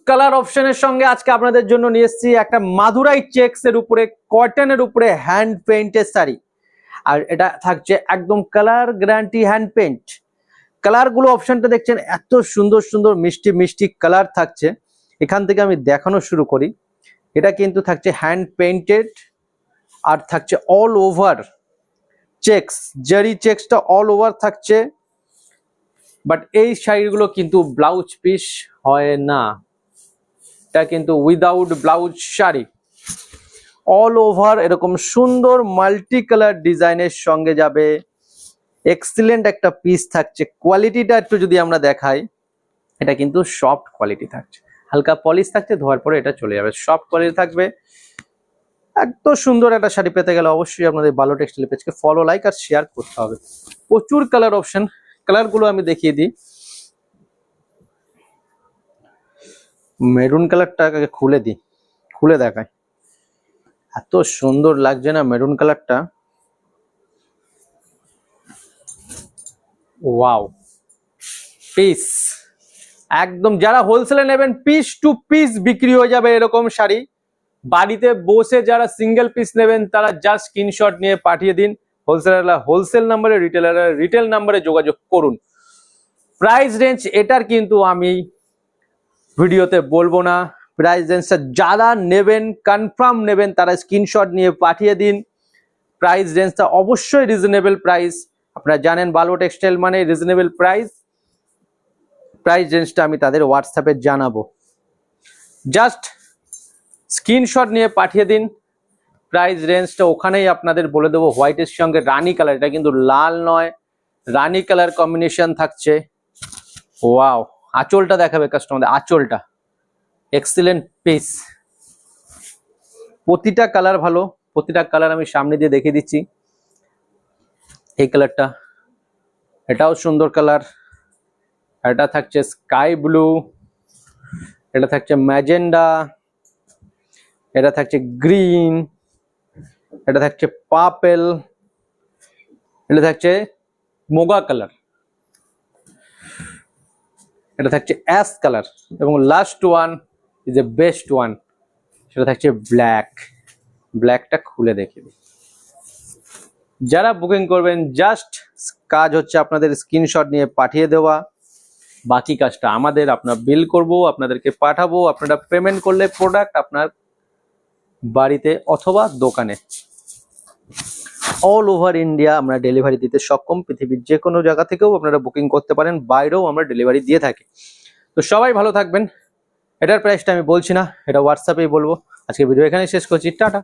Colour অপশনের সঙ্গে আজকে আপনাদের জন্য নিয়ে এসেছি একটা মাদুরাই চেক্স এর উপরে কটনের উপরে হ্যান্ড পেইন্টের শাড়ি। আর এটা থাকছে একদম colour guarantee hand paint. Colour গুলো অপশনটা দেখছেন, এত সুন্দর সুন্দর মিষ্টি মিষ্টি কালার থাকছে। এখান থেকে আমি দেখানো শুরু করি। এটা কিন্তু থাকছে হ্যান্ড পেইন্টেড আর থাকছে অল ওভার চেক্স, জারি চেক্সটা অল ওভার থাকছে। বাট এই শাড়িগুলো কিন্তু ব্লাউজ পিস হয় না, এটা কিন্তু without blouse sari. All over এরকম সুন্দর মাল্টি কালার ডিজাইনের সঙ্গে যাবে। এক্সিলেন্ট একটা পিস থাকছে। কোয়ালিটিটা একটু যদি আমরা দেখাই, এটা কিন্তু সফট কোয়ালিটি থাকছে, হালকা পলিশ থাকছে, ধোয়ার পরে এটা চলে যাবে, সফট কোয়ালিটি থাকবে। এত সুন্দর একটা শাড়ি পেতে গেলে অবশ্যই আপনাদের বালো টেক্সটাইল পেজকে ফলো, লাইক আর শেয়ার করতে হবে। প্রচুর কালার অপশন, কালারগুলো আমি দেখিয়ে দিই। মেরুন কালারটা খুলে দিই, খুলে দেখায়, এত সুন্দর লাগছে না মেরুন কালারটা। ওয়াও, পিস একদম, যারা হোলসেলে নেবেন পিস টু পিস বিক্রি হয়ে যাবে এরকম শাড়ি। বাড়িতে বসে যারা সিঙ্গেল পিস নেবেন তারা জাস্ট স্ক্রিনশট নিয়ে পাঠিয়ে দিন। হোলসেলাররা হোলসেল নাম্বারে, রিটেলাররা রিটেল নাম্বারে যোগাযোগ করুন। প্রাইস রেঞ্জ এটার কিন্তু আমি ভিডিওতে বলবো না। প্রাইস রেঞ্জটা যারা নেবেন, কনফার্ম নেবেন, তারা স্ক্রিনশট নিয়ে পাঠিয়ে দিন। প্রাইস রেঞ্জটা অবশ্যই রিজনেবল প্রাইস। আপনারা জানেন বালো টেক্সটাইল মানে রিজনেবল প্রাইস। প্রাইস রেঞ্জটা আমি তাদের হোয়াটসঅ্যাপে জানাবো, জাস্ট স্ক্রিনশট নিয়ে পাঠিয়ে দিন। প্রাইস রেঞ্জটা ওখানেই আপনাদের বলে দেবো। হোয়াইটের সঙ্গে রানী কালার, এটা কিন্তু লাল নয়, রানী কালার কম্বিনেশন থাকছে। ওয়াও, আঁচলটা দেখাবে কাস্টমারদের, আঁচলটা এক্সিলেন্ট পিস। প্রতিটা কালার ভালো, প্রতিটা কালার আমি সামনে দিয়ে দেখিয়ে দিচ্ছি। এই কালারটা, এটাও সুন্দর কালার। এটা থাকছে স্কাই ব্লু, এটা থাকছে ম্যাজেন্ডা, এটা থাকছে গ্রিন, এটা থাকছে পার্পল, এটা থাকছে মোগা কালার, এটা থাকছে অ্যাশ কালার, এবং last one is a best one, সেটা থাকছে ব্ল্যাক। ব্ল্যাকটা খুলে দেখে দিই। যারা বুকিং করবেন জাস্ট কাজ হচ্ছে আপনাদের স্ক্রিনশট নিয়ে পাঠিয়ে দেওয়া, বাকি কাজটা আমাদের। আপনার বিল করব, আপনাদেরকে পাঠাবো, আপনারা পেমেন্ট করলে প্রোডাক্ট আপনার বাড়িতে অথবা দোকানে। অল ওভার ইন্ডিয়া আমরা ডেলিভারি দিতে সক্ষম। পৃথিবীর যে কোনো জায়গা থেকেও আপনারা বুকিং করতে পারেন, বাইরেও আমরা ডেলিভারি দিয়ে থাকি। তো সবাই ভালো থাকবেন। এটার প্রাইসটা আমি বলছি না, এটা হোয়াটসঅ্যাপেই বলবো। আজকে ভিডিও এখানেই শেষ করছি, টাটা।